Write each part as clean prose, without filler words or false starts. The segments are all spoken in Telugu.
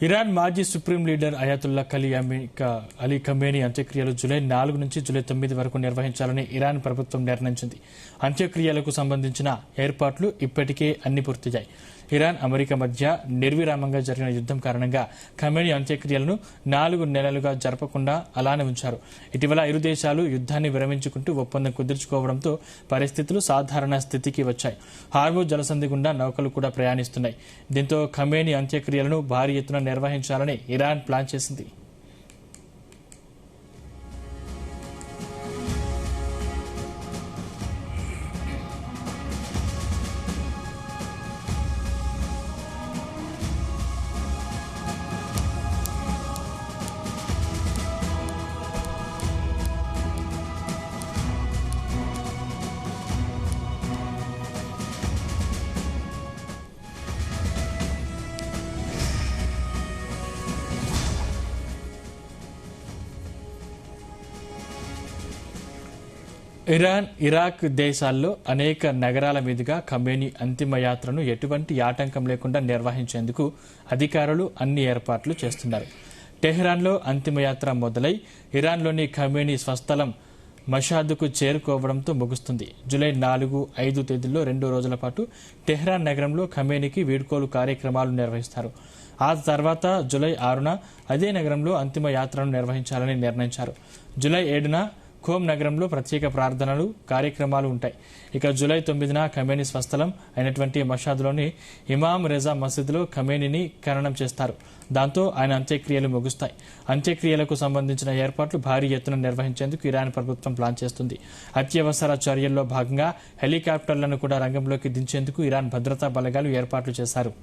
ఇరాన్ మాజీ సుప్రీం లీడర్ అయాతుల్లా అలీ ఖమేనీ అంత్యక్రియలు జూలై 4 నుంచి జూలై 9 వరకు నిర్వహించాలని ఇరాన్ ప్రభుత్వం నిర్ణయించింది. అంత్యక్రియలకు సంబంధించిన ఏర్పాట్లు ఇప్పటికే అన్ని పూర్తయ్యాయి. ఇరాన్ అమెరికా మధ్య నిర్విరామంగా జరిగిన యుద్దం కారణంగా ఖమేనీ అంత్యక్రియలను 4 నెలలుగా జరపకుండా అలానే ఉంచారు. ఇటీవల ఇరు దేశాలు యుద్దాన్ని విరమించుకుంటూ ఒప్పందం కుదుర్చుకోవడంతో పరిస్థితులు సాధారణ స్థితికి వచ్చాయి. హార్మూజ్ జలసంధి గుండా నౌకలు కూడా ప్రయాణిస్తున్నాయి. దీంతో ఖమేనీ అంత్యక్రియలను భారీ ఎత్తున నిర్వహించాలని ఇరాన్ ప్లాన్ చేసింది. ఇరాన్, ఇరాక్ దేశాల్లో అనేక నగరాల మీదుగా ఖమేనీ అంతిమ యాత్రను ఎటువంటి ఆటంకం లేకుండా నిర్వహించేందుకు అధికారులు అన్ని ఏర్పాట్లు చేస్తున్నారు. టెహ్రాన్లో అంతిమయాత్ర మొదలై ఇరాన్లోని ఖమేనీ స్వస్థలం మషాద్కు చేరుకోవడంతో ముగుస్తుంది. జూలై 4, 5 తేదీల్లో 2 రోజుల పాటు టెహ్రాన్ నగరంలో ఖమేనీకి వీడ్కోలు కార్యక్రమాలు నిర్వహిస్తారు. ఆ తర్వాత జూలై 6న అదే నగరంలో అంతిమ యాత్రను నిర్వహించాలని నిర్ణయించారు. జూలై 7న ఖోమ్ నగరంలో ప్రత్యేక ప్రార్థనలు కార్యక్రమాలు ఉంటాయి. ఇక జూలై 9న ఖమేనీ స్వస్థలం అయినటువంటి మషాద్లోని ఇమాం రెజా మసీద్లో ఖమేనీని ఖననం చేస్తారు. దాంతో ఆయన అంత్యక్రియలు ముగుస్తాయి. అంత్యక్రియలకు సంబంధించిన ఏర్పాట్లు భారీ ఎత్తున నిర్వహించేందుకు ఇరాన్ ప్రభుత్వం ప్లాన్ చేస్తుంది. అత్యవసర చర్యల్లో భాగంగా హెలికాప్టర్లను కూడా రంగంలోకి దించేందుకు ఇరాన్ భద్రతా బలగాలు ఏర్పాట్లు చేశారు.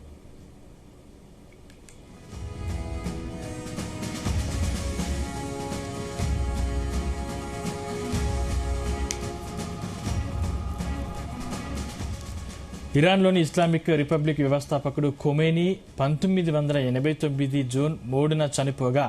ఇరాన్లోని ఇస్లామిక్ రిపబ్లిక్ వ్యవస్థాపకుడు ఖొమేనీ 1989 జూన్ 3న చనిపోగా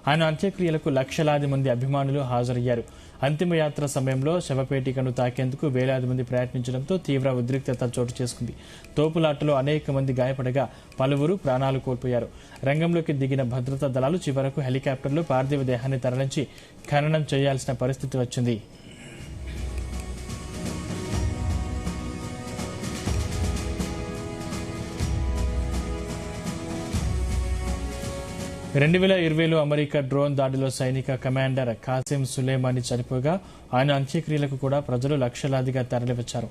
ఆయన అంత్యక్రియలకు లక్షలాది మంది అభిమానులు హాజరయ్యారు. అంతిమయాత్ర సమయంలో శవపేటికను తాకేందుకు వేలాది మంది ప్రయత్నించడంతో తీవ్ర ఉద్రిక్తత చోటు చేసుకుంది. తోపులాటలో అనేక మంది గాయపడగా పలువురు ప్రాణాలు కోల్పోయారు. రంగంలోకి దిగిన భద్రతా దళాలు చివరకు హెలికాప్టర్లో పార్థివ దేహాన్ని తరలించి ఖననం చేయాల్సిన పరిస్థితి వచ్చింది. 2020లో అమెరికా డ్రోన్ దాడిలో సైనిక కమాండర్ ఖాసిం సులేమానీ చనిపోగా ఆయన అంత్యక్రియలకు కూడా ప్రజలు లక్షలాదిగా తరలివచ్చారు.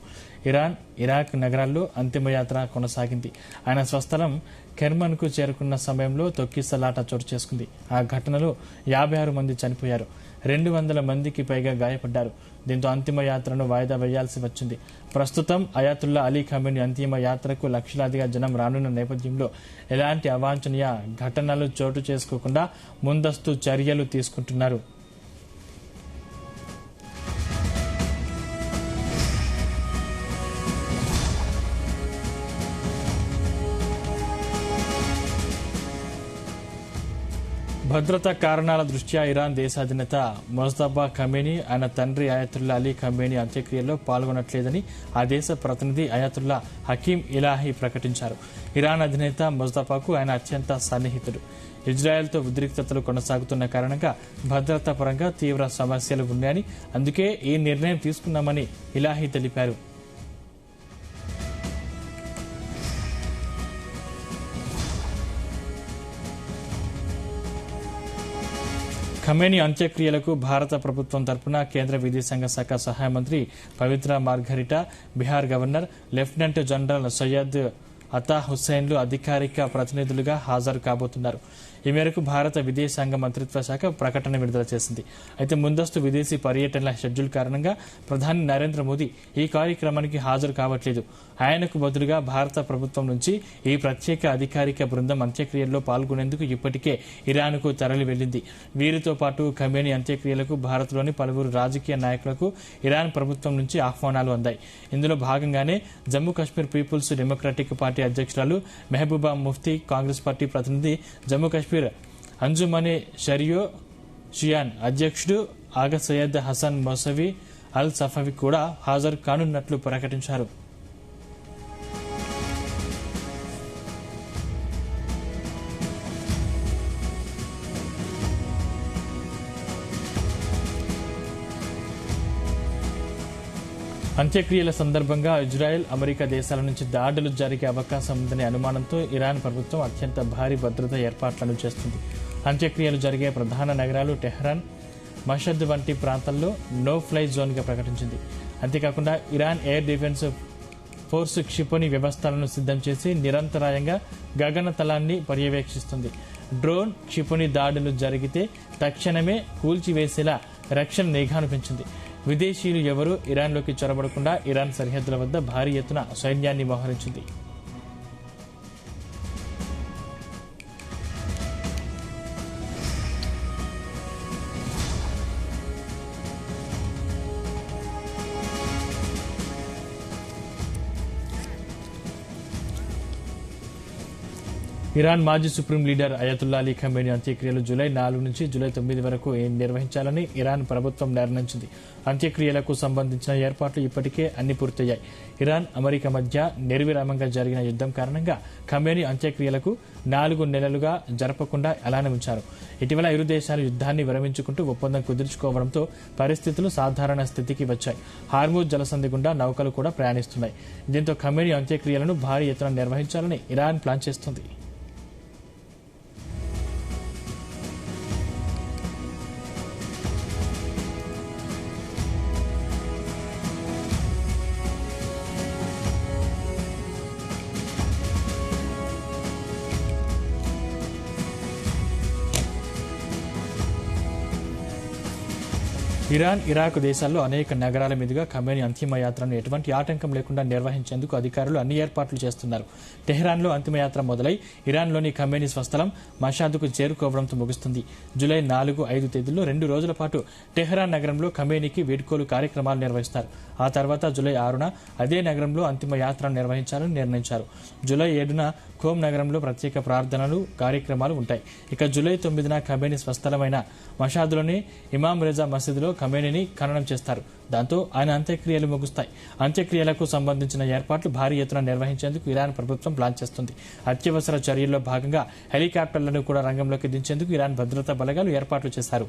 ఇరాన్, ఇరాక్ నగరాల్లో అంతిమయాత్ర కొనసాగింది. ఆయన స్వస్థలం కెర్మన్కు చేరుకున్న సమయంలో తొక్కిసలాట చోటు చేసుకుంది. ఆ ఘటనలో 56 మంది చనిపోయారు, 200 మందికి పైగా గాయపడ్డారు. దీంతో అంతిమ యాత్రను వాయిదా వేయాల్సి వచ్చింది. ప్రస్తుతం అయాతుల్లా అలీ ఖమేనీ అంతిమ యాత్రకు లక్షలాదిగా జనం రానున్న నేపథ్యంలో ఎలాంటి అవాంఛనీయ ఘటనలు చోటు చేసుకోకుండా ముందస్తు చర్యలు తీసుకుంటున్నారు. భద్రతా కారణాల దృష్ట్యా ఇరాన్ దేశాధినేత మొజ్తబా ఖమేనీ ఆయన తండ్రి అయాతుల్లా అలీ ఖమేనీ అంత్యక్రియల్లో పాల్గొనట్లేదని ఆ దేశ ప్రతినిధి అయాతుల్లా హకీం ఇలాహీ ప్రకటించారు. ఇరాన్ అధినేత మొజ్తబాకు ఆయన అత్యంత సన్నిహితుడు. ఇజ్రాయెల్తో ఉద్రిక్తతలు కొనసాగుతున్న కారణంగా భద్రతా పరంగా తీవ్ర సమస్యలు ఉన్నాయని, అందుకే ఈ నిర్ణయం తీసుకున్నామని ఇలాహీ తెలిపారు. ఖమేనీ అంత్యక్రియలకు భారత ప్రభుత్వం తరపున కేంద్ర విదేశాంగ శాఖ సహాయ మంత్రి Pavitra Margherita, Bihar governor lieutenant general Syed Ata హుస్సేన్లు అధికారిక ప్రతినిధులుగా హాజరు కాబోతున్నారు. ఈ మేరకు భారత విదేశాంగ మంత్రిత్వ శాఖ ప్రకటన విడుదల చేసింది. అయితే ముందస్తు విదేశీ పర్యటనల షెడ్యూల్ కారణంగా ప్రధాని నరేంద్ర మోదీ ఈ కార్యక్రమానికి హాజరు కావట్లేదు. ఆయనకు బదులుగా భారత ప్రభుత్వం నుంచి ఈ ప్రత్యేక అధికారిక బృందం అంత్యక్రియల్లో పాల్గొనేందుకు ఇప్పటికే ఇరాన్కు తరలి వెళ్లింది. వీరితో పాటు ఖమేనీ అంత్యక్రియలకు భారత్లోని పలువురు రాజకీయ నాయకులకు ఇరాన్ ప్రభుత్వం నుంచి ఆహ్వానాలు అందాయి. ఇందులో భాగంగానే Jammu Kashmir peoples democratic party అధ్యక్షురాలు మెహబూబా ముఫ్తీ, కాంగ్రెస్ పార్టీ ప్రతినిధి, జమ్మూ కాశ్మీర్ అంజుమనే షరియో షియాన్ అధ్యక్షుడు ఆగా సయ్యద్ హసన్ మౌసవి అల్ సఫవి కూడా హాజరు కానున్నట్లు ప్రకటించారు. అంత్యక్రియల సందర్భంగా ఇజ్రాయెల్, అమెరికా దేశాల నుంచి దాడులు జరిగే అవకాశం ఉందనే అనుమానంతో ఇరాన్ ప్రభుత్వం అత్యంత భారీ భద్రతా ఏర్పాట్లను చేస్తుంది. అంత్యక్రియలు జరిగే ప్రధాన నగరాలు టెహ్రాన్, మషద్ వంటి ప్రాంతాల్లో నో ఫ్లై జోన్గా ప్రకటించింది. అంతేకాకుండా ఇరాన్ ఎయిర్ డిఫెన్స్ ఫోర్స్ క్షిపణి వ్యవస్థలను సిద్ధం చేసి నిరంతరాయంగా గగనతలాన్ని పర్యవేక్షిస్తుంది. డ్రోన్, క్షిపణి దాడులు జరిగితే తక్షణమే కూల్చివేసేలా రక్షణ నిఘాను పెంచింది. విదేశీయులు ఎవరూ ఇరాన్లోకి చొరబడకుండా ఇరాన్ సరిహద్దుల వద్ద భారీ ఎత్తున సైన్యాన్ని మోహరించింది. ఇరాన్ మాజీ supreme leader Ayatollah Ali Khamenei అంత్యక్రియలు జూలై 4 నుంచి జూలై 9 వరకు నిర్వహించాలని ఇరాన్ ప్రభుత్వం నిర్ణయించింది. అంత్యక్రియలకు సంబంధించిన ఏర్పాట్లు ఇప్పటికే అన్ని పూర్తయ్యాయి. ఇరాన్, అమెరికా మధ్య నిర్విరామంగా జరిగిన యుద్దం కారణంగా ఖమేనీ అంత్యక్రియలకు 4 నెలలుగా జరపకుండా అలానే ఉంచారు. ఇటీవల ఇరు దేశాలు యుద్ధాన్ని విరమించుకుంటూ ఒప్పందం కుదుర్చుకోవడంతో పరిస్థితులు సాధారణ స్థితికి వచ్చాయి. హార్మూజ్ జలసంధి గుండా నౌకలు కూడా ప్రయాణిస్తున్నాయి. దీంతో ఖమేనీ అంత్యక్రియలను భారీ ఎత్తున నిర్వహించాలని ఇరాన్ ప్లాన్ చేస్తుంది. ఇరాన్, ఇరాక్ దేశాల్లో అనేక నగరాల మీదుగా ఖమేనీ అంతిమయాత్రను ఎటువంటి ఆటంకం లేకుండా నిర్వహించేందుకు అధికారులు అన్ని ఏర్పాట్లు చేస్తున్నారు. టెహ్రాన్లో అంతిమయాత్ర మొదలై ఇరాన్లోని ఖమేనీ స్వస్థలం మషాద్కు చేరుకోవడంతో ముగుస్తుంది. జూలై 4, 5 తేదీల్లో 2 రోజుల పాటు టెహ్రాన్ నగరంలో ఖమేనీకి వీడ్కోలు కార్యక్రమాలు నిర్వహిస్తారు. ఆ తర్వాత జూలై 6న అదే నగరంలో అంతిమయాత్రను నిర్వహించాలని నిర్ణయించారు. జూలై 7న ఖోమ్ నగరంలో ప్రత్యేక ప్రార్థనలు, కార్యక్రమాలు ఉంటాయి. ఇక జూలై 9న ఖమేనీ స్వస్థలమైన మషాద్లోని ఇమాం రేజా మసీదులో ఖమేనీని ఖననం చేస్తారు. దాంతో ఆయన అంత్యక్రియలు ముగుస్తాయి. అంత్యక్రియలకు సంబంధించిన ఏర్పాట్లు భారీ ఎత్తున నిర్వహించేందుకు ఇరాన్ ప్రభుత్వం ప్లాన్ చేస్తుంది. అత్యవసర చర్యల్లో భాగంగా హెలికాప్టర్లను కూడా రంగంలోకి దించేందుకు ఇరాన్ భద్రతా బలగాలు ఏర్పాట్లు చేశారు.